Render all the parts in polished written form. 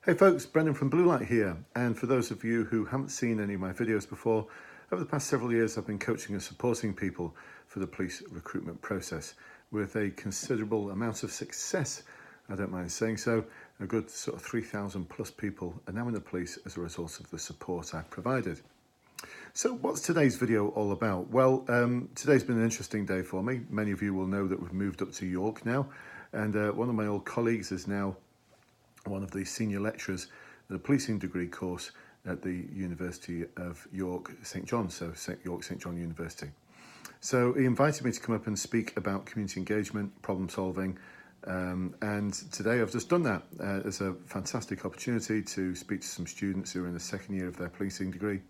Hey folks, Brendan from Bluelight here, and for those of you who haven't seen any of my videos before, over the past several years I've been coaching and supporting people for the police recruitment process with a considerable amount of success, I don't mind saying so. A good sort of 3,000 plus people are now in the police as a result of the support I've provided. So what's today's video all about? Well, today's been an interesting day for me. Many of you will know that we've moved up to York now, and one of my old colleagues is now one of the senior lecturers at the policing degree course at the University of York, St John, so York St John University. So he invited me to come up and speak about community engagement, problem solving, and today I've just done that. It's a fantastic opportunity to speak to some students who are in the second year of their policing degree.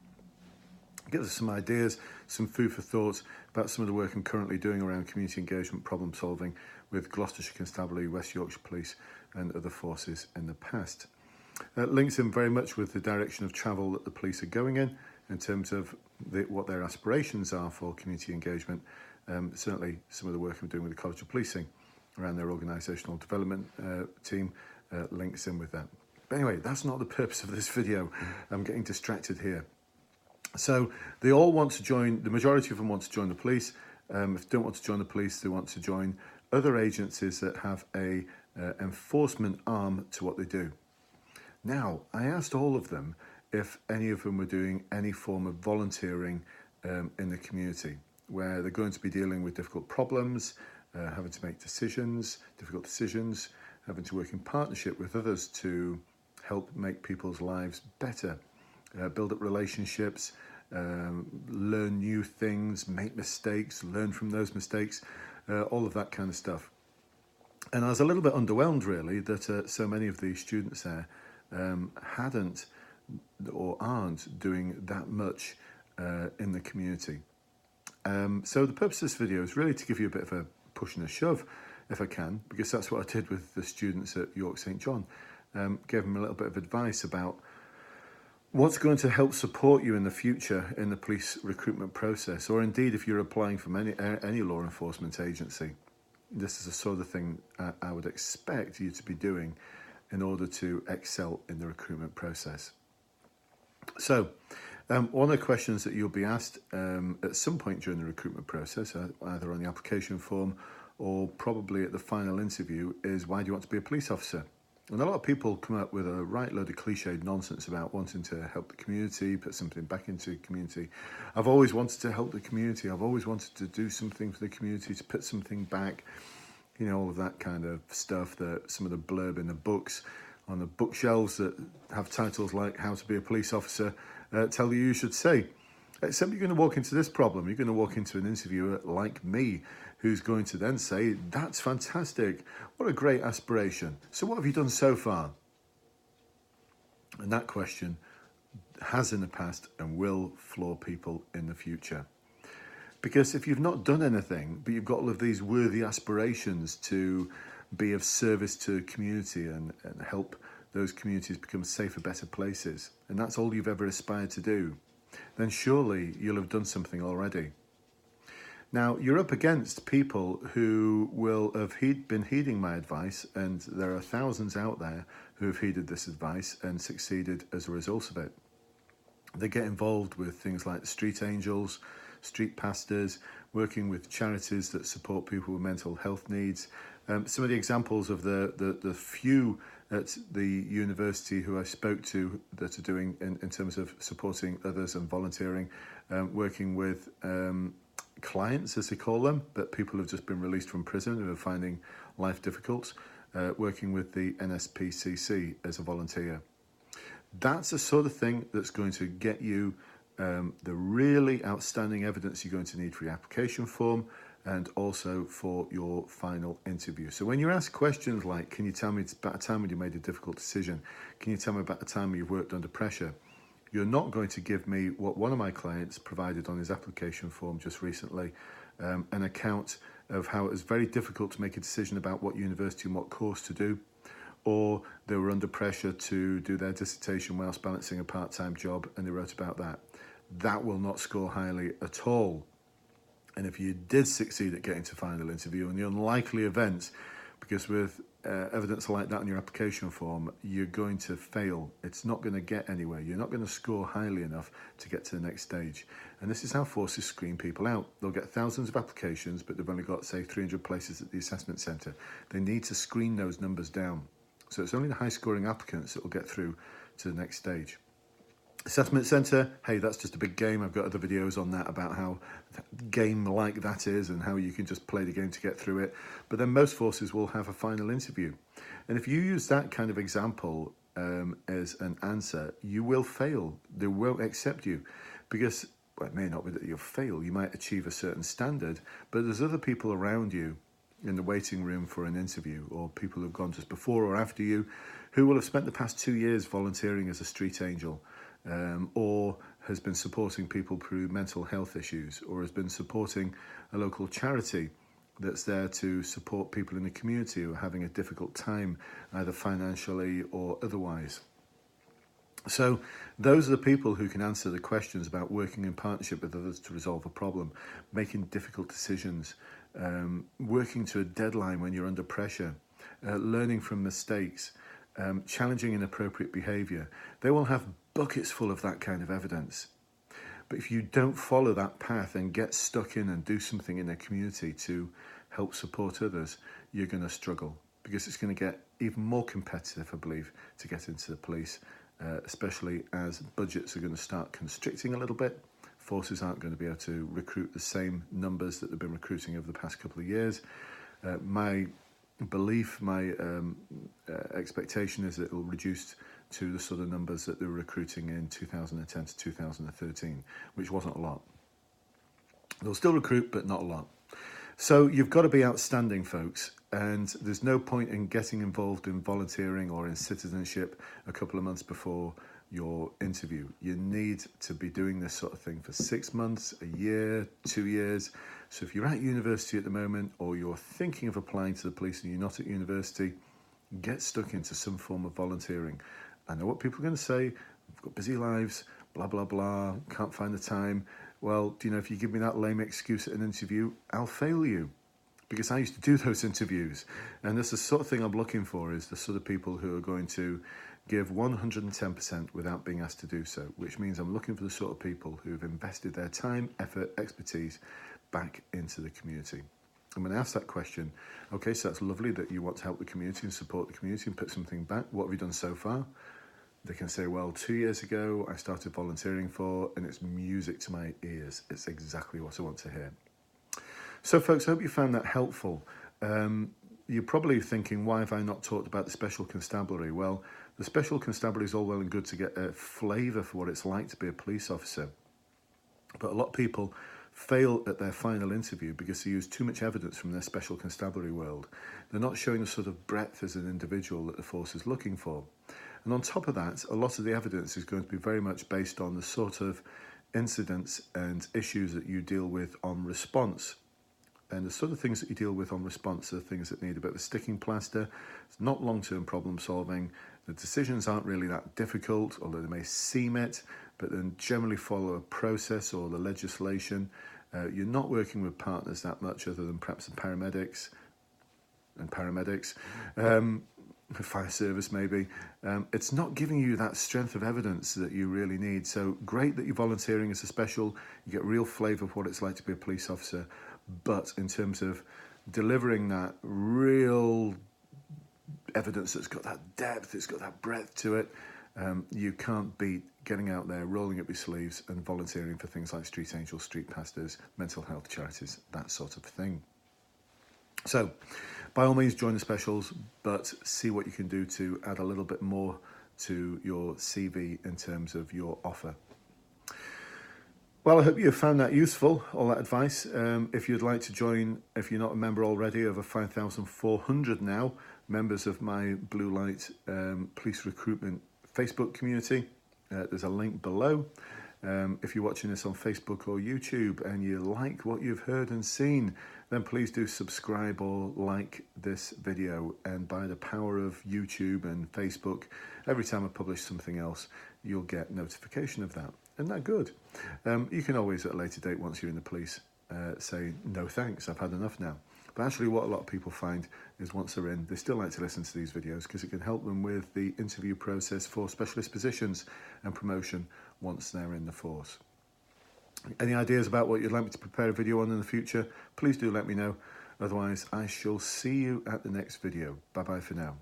Give us some ideas, some food for thought about some of the work I'm currently doing around community engagement, problem solving with Gloucestershire Constabulary, West Yorkshire Police and other forces in the past. Links in very much with the direction of travel that the police are going in terms of what their aspirations are for community engagement. Certainly some of the work I'm doing with the College of Policing around their organisational development team links in with that. But anyway, that's not the purpose of this video. I'm getting distracted here. So they all want to join, the majority of them want to join the police. If they don't want to join the police, they want to join other agencies that have a enforcement arm to what they do. Now, I asked all of them if any of them were doing any form of volunteering in the community, where they're going to be dealing with difficult problems, having to make decisions, difficult decisions, having to work in partnership with others to help make people's lives better. Build up relationships, learn new things, make mistakes, learn from those mistakes, all of that kind of stuff. And I was a little bit underwhelmed really that so many of the students there hadn't or aren't doing that much in the community. So the purpose of this video is really to give you a bit of a push and a shove if I can, because that's what I did with the students at York St John. Gave them a little bit of advice about what's going to help support you in the future in the police recruitment process, or indeed if you're applying for any law enforcement agency. This is the sort of thing I would expect you to be doing in order to excel in the recruitment process. So, one of the questions that you'll be asked at some point during the recruitment process, either on the application form or probably at the final interview, is why do you want to be a police officer? And a lot of people come up with a right load of cliched nonsense about wanting to help the community, put something back into the community. I've always wanted to help the community. I've always wanted to do something for the community, to put something back. You know, all of that kind of stuff, that some of the blurb in the books on the bookshelves that have titles like How to Be a Police Officer tell you should say. Except you're going to walk into this problem. You're going to walk into an interviewer like me, who's going to then say, that's fantastic. What a great aspiration. So what have you done so far? And that question has in the past and will floor people in the future. Because if you've not done anything, but you've got all of these worthy aspirations to be of service to the community and help those communities become safer, better places, and that's all you've ever aspired to do, then surely you'll have done something already. Now, you're up against people who will have been heeding my advice, and there are thousands out there who have heeded this advice and succeeded as a result of it. They get involved with things like the street angels, street pastors, working with charities that support people with mental health needs. Some of the examples of the few at the university who I spoke to that are doing in terms of supporting others and volunteering, working with clients, as they call them, but people who have just been released from prison who are finding life difficult, working with the NSPCC as a volunteer. That's the sort of thing that's going to get you the really outstanding evidence you're going to need for your application form and also for your final interview. So when you're asked questions like, can you tell me about a time when you made a difficult decision? Can you tell me about a time when you've worked under pressure? You're not going to give me what one of my clients provided on his application form just recently, an account of how it was very difficult to make a decision about what university and what course to do, or they were under pressure to do their dissertation whilst balancing a part-time job and they wrote about that. That will not score highly at all. And if you did succeed at getting to final interview, in the unlikely event, because with evidence like that on your application form, you're going to fail. It's not going to get anywhere. You're not going to score highly enough to get to the next stage. And this is how forces screen people out. They'll get thousands of applications, but they've only got, say, 300 places at the assessment centre. They need to screen those numbers down. So it's only the high-scoring applicants that will get through to the next stage. Assessment centre, hey, that's just a big game. I've got other videos on that about how game-like that is and how you can just play the game to get through it. But then most forces will have a final interview. And if you use that kind of example as an answer, you will fail. They won't accept you because, well, it may not be that you'll fail. You might achieve a certain standard, but there's other people around you in the waiting room for an interview, or people who've gone just before or after you, who will have spent the past 2 years volunteering as a street angel, or has been supporting people through mental health issues, or has been supporting a local charity that's there to support people in the community who are having a difficult time, either financially or otherwise. So those are the people who can answer the questions about working in partnership with others to resolve a problem, making difficult decisions, working to a deadline when you're under pressure, learning from mistakes, challenging inappropriate behaviour. They will have buckets full of that kind of evidence. But if you don't follow that path and get stuck in and do something in a community to help support others, you're going to struggle, because it's going to get even more competitive, I believe, to get into the police, especially as budgets are going to start constricting a little bit. Forces aren't going to be able to recruit the same numbers that they've been recruiting over the past couple of years. My belief, my expectation is that it will reduce to the sort of numbers that they were recruiting in 2010 to 2013, which wasn't a lot. They'll still recruit, but not a lot. So you've got to be outstanding, folks, and there's no point in getting involved in volunteering or in citizenship a couple of months before your interview. You need to be doing this sort of thing for 6 months, a year, 2 years. So if you're at university at the moment, or you're thinking of applying to the police and you're not at university, get stuck into some form of volunteering. I know what people are going to say. We've got busy lives, blah, blah, blah, can't find the time. Well, do you know, if you give me that lame excuse at an interview, I'll fail you. Because I used to do those interviews. And that's the sort of thing I'm looking for, is the sort of people who are going to give 110% without being asked to do so, which means I'm looking for the sort of people who have invested their time, effort, expertise back into the community. And when I ask that question, okay, so that's lovely that you want to help the community and support the community and put something back. What have you done so far? They can say, well, 2 years ago, I started volunteering for, and it's music to my ears. It's exactly what I want to hear. So, folks, I hope you found that helpful. You're probably thinking, why have I not talked about the Special Constabulary? Well, the Special Constabulary is all well and good to get a flavour for what it's like to be a police officer. But a lot of people fail at their final interview because they use too much evidence from their Special Constabulary world. They're not showing the sort of breadth as an individual that the force is looking for. And on top of that, a lot of the evidence is going to be very much based on the sort of incidents and issues that you deal with on response. And the sort of things that you deal with on response are things that need a bit of a sticking plaster. It's not long-term problem solving. The decisions aren't really that difficult, although they may seem it, but then generally follow a process or the legislation. You're not working with partners that much, other than perhaps the paramedics, fire service maybe. It's not giving you that strength of evidence that you really need. So great that you're volunteering as a special. You get real flavour of what it's like to be a police officer. But in terms of delivering that real evidence that's got that depth, it's got that breadth to it, you can't beat getting out there, rolling up your sleeves and volunteering for things like street angels, street pastors, mental health charities, that sort of thing. So by all means, join the specials, but see what you can do to add a little bit more to your CV in terms of your offer. Well, I hope you found that useful, all that advice. If you'd like to join, if you're not a member already, over 5,400 now, members of my Bluelight police recruitment Facebook community. There's a link below. If you're watching this on Facebook or YouTube and you like what you've heard and seen, then please do subscribe or like this video. And by the power of YouTube and Facebook, every time I publish something else, you'll get notification of that. Isn't that good? You can always, at a later date, once you're in the police, say, no thanks, I've had enough now. But actually what a lot of people find is once they're in, they still like to listen to these videos because it can help them with the interview process for specialist positions and promotion once they're in the force. Any ideas about what you'd like me to prepare a video on in the future, please do let me know. Otherwise, I shall see you at the next video. Bye bye for now.